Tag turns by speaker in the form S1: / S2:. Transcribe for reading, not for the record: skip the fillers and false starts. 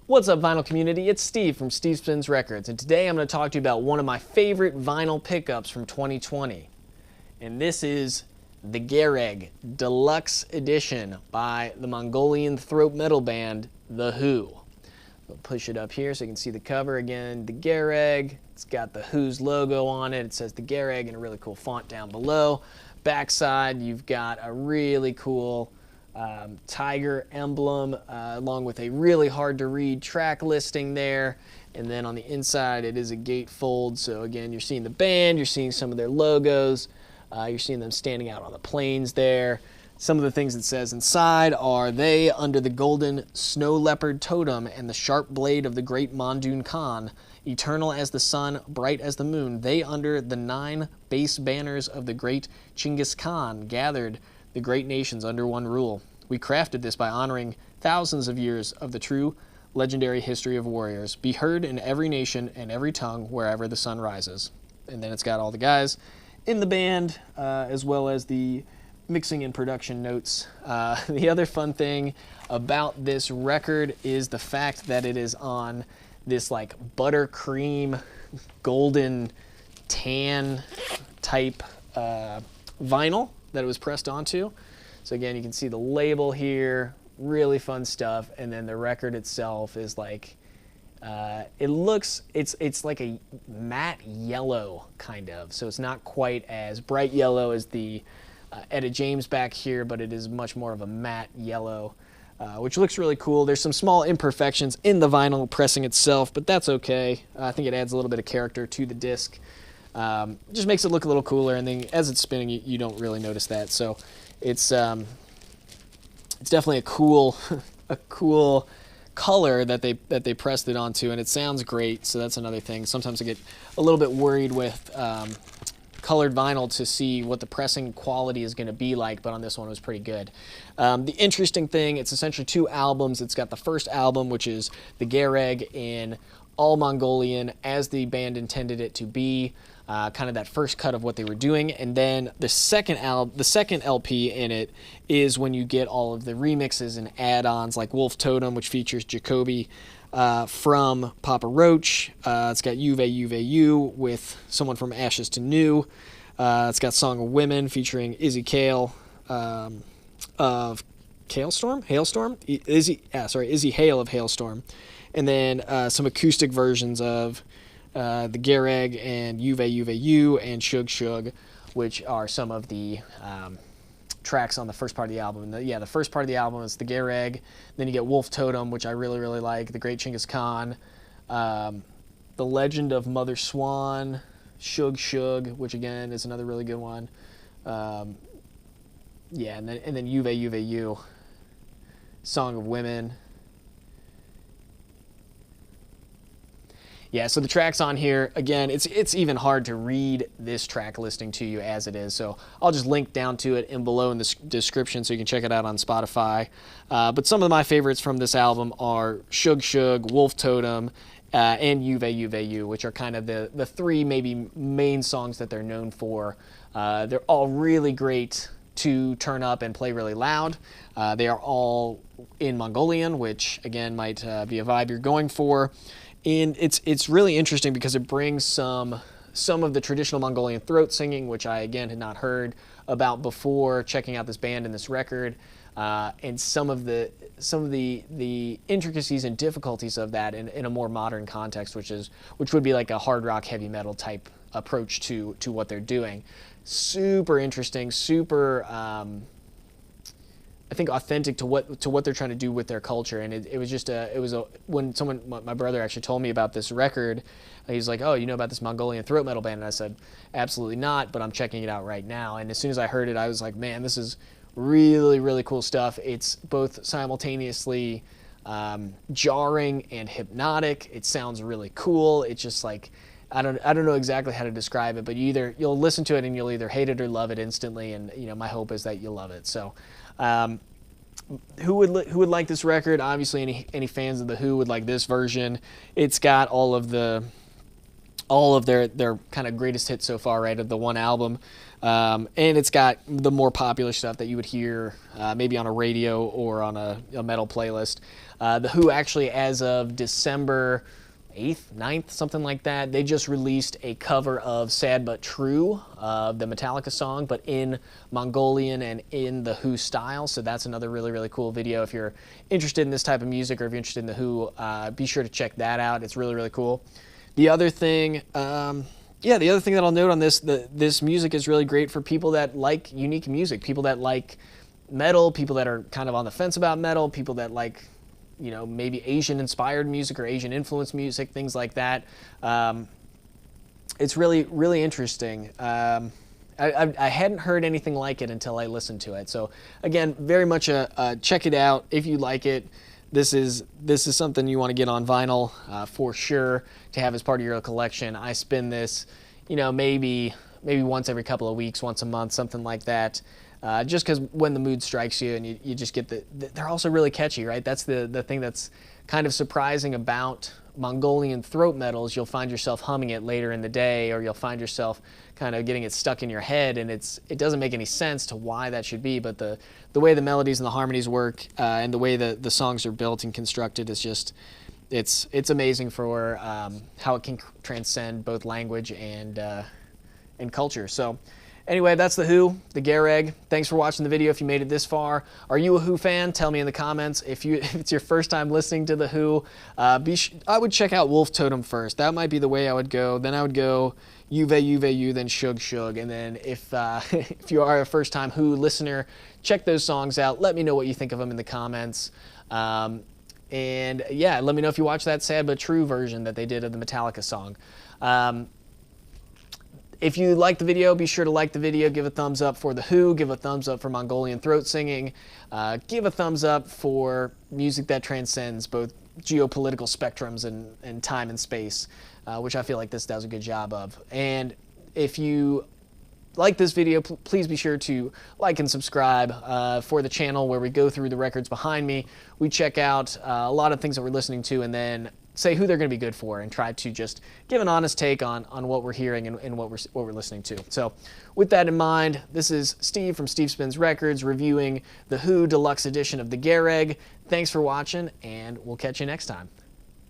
S1: What's up, vinyl community? It's Steve from Steve Spins Records, and today I'm going to talk to you about one of my favorite vinyl pickups from 2020. And this is the Gereg Deluxe Edition by the Mongolian Throat Metal Band, The HU. I'll push it up here so you can see the cover again. The Gereg, it's got the HU's logo on it. It says the Gereg in a really cool font down below. Backside, you've got a really cool tiger emblem along with a really hard to read track listing there, and then on the inside it is a gatefold. So again, you're seeing the band, you're seeing some of their logos, you're seeing them standing out on the planes there. Some of the things it says inside are: they under the golden snow leopard totem and the sharp blade of the great Mondoon Khan, eternal as the sun, bright as the moon, they under the 9 base banners of the great Chinggis Khan gathered the great nations under one rule. We crafted this by honoring thousands of years of the true legendary history of warriors. Be heard in every nation and every tongue wherever the sun rises. And then it's got all the guys in the band, as well as the mixing and production notes. The other fun thing about this record is the fact that it is on this like buttercream, golden tan type vinyl that it was pressed onto. So again, you can see the label here, really fun stuff, and then the record itself is like, it's like a matte yellow kind of, so it's not quite as bright yellow as the Etta James back here, but it is much more of a matte yellow, which looks really cool. There's some small imperfections in the vinyl pressing itself, but that's okay. I think it adds a little bit of character to the disc. Just makes it look a little cooler, and then as it's spinning, you don't really notice that. So it's definitely a cool a cool color that they pressed it onto, and it sounds great. So that's another thing. Sometimes I get a little bit worried with colored vinyl to see what the pressing quality is going to be like, but on this one it was pretty good. The interesting thing, it's essentially 2 albums. It's got the first album, which is the Gereg in all Mongolian as the band intended it to be, kind of that first cut of what they were doing, and then the second LP in it is when you get all of the remixes and add-ons like Wolf Totem, which features Jacoby from Papa Roach. It's got Juve Juve U with someone from Ashes to New. It's got Song of Women featuring Izzy Kale of Hailstorm, Izzy Hale of Hailstorm, and then some acoustic versions of the Gereg and Juve Juve U and Shug Shug, which are some of the tracks on the first part of the album. The first part of the album is the Gereg. Then you get Wolf Totem, which I really, really like, the Great Chinggis Khan, The Legend of Mother Swan, Shug Shug, which again is another really good one. And then Juve Juve U, Song of Women. Yeah, so the tracks on here, again, it's even hard to read this track listing to you as it is, so I'll just link down to it below in the description so you can check it out on Spotify. But some of my favorites from this album are Shug Shug, Wolf Totem, and Juve Juve U, which are kind of the 3 maybe main songs that they're known for. They're all really great to turn up and play really loud. They are all in Mongolian, which again might be a vibe you're going for. And it's really interesting because it brings some of the traditional Mongolian throat singing, which I again had not heard about before checking out this band and this record, and some of the intricacies and difficulties of that in a more modern context, which would be like a hard rock heavy metal type approach to what they're doing. Super interesting, super I think authentic to what they're trying to do with their culture. And it was when my brother actually told me about this record, he's like, oh, you know about this Mongolian throat metal band? And I said, absolutely not, but I'm checking it out right now. And as soon as I heard it, I was like, man, this is really, really cool stuff. It's both simultaneously jarring and hypnotic. It sounds really cool. It's just like, I don't know exactly how to describe it, but you'll listen to it and you'll either hate it or love it instantly. And my hope is that you'll love it. So who would like this record? Obviously, any fans of the Who would like this version. It's got all of their kind of greatest hits so far, right, of the one album. And it's got the more popular stuff that you would hear maybe on a radio or on a metal playlist. The Who actually, as of December 8th, 9th, something like that, they just released a cover of Sad But True, the Metallica song, but in Mongolian and in the Who style. So that's another really, really cool video. If you're interested in this type of music, or if you're interested in the Who, be sure to check that out. It's really, really cool. The other thing, the other thing that I'll note on this, this music is really great for people that like unique music, people that like metal, people that are kind of on the fence about metal, people that like, you know, maybe Asian-inspired music or Asian-influenced music, things like that. It's really, really interesting. I hadn't heard anything like it until I listened to it. So again, very much check it out if you like it. This is something you want to get on vinyl for sure to have as part of your collection. I spin this, you know, maybe once every couple of weeks, once a month, something like that. Just because when the mood strikes you and you just get they're also really catchy, right? That's the thing that's kind of surprising about Mongolian throat metals. You'll find yourself humming it later in the day, or you'll find yourself kind of getting it stuck in your head, and it doesn't make any sense to why that should be, but the way the melodies and the harmonies work and the way the songs are built and constructed is just, it's amazing for how it can transcend both language and culture. So anyway, that's the Who, the Gereg. Thanks for watching the video if you made it this far. Are you a Who fan? Tell me in the comments. If it's your first time listening to the Who, I would check out Wolf Totem first. That might be the way I would go. Then I would go Juve, then Shug Shug. And then if if you are a first time Who listener, check those songs out. Let me know what you think of them in the comments. And yeah, let me know if you watch that Sad But True version that they did of the Metallica song. If you like the video, be sure to like the video, give a thumbs up for the Who, give a thumbs up for Mongolian throat singing, give a thumbs up for music that transcends both geopolitical spectrums and time and space, which I feel like this does a good job of. And if you like this video, please be sure to like and subscribe for the channel where we go through the records behind me. We check out a lot of things that we're listening to and then say who they're going to be good for and try to just give an honest take on what we're hearing and what we're listening to. So with that in mind, this is Steve from Steve Spins Records reviewing the Who Deluxe Edition of the Gereg. Thanks for watching, and we'll catch you next time.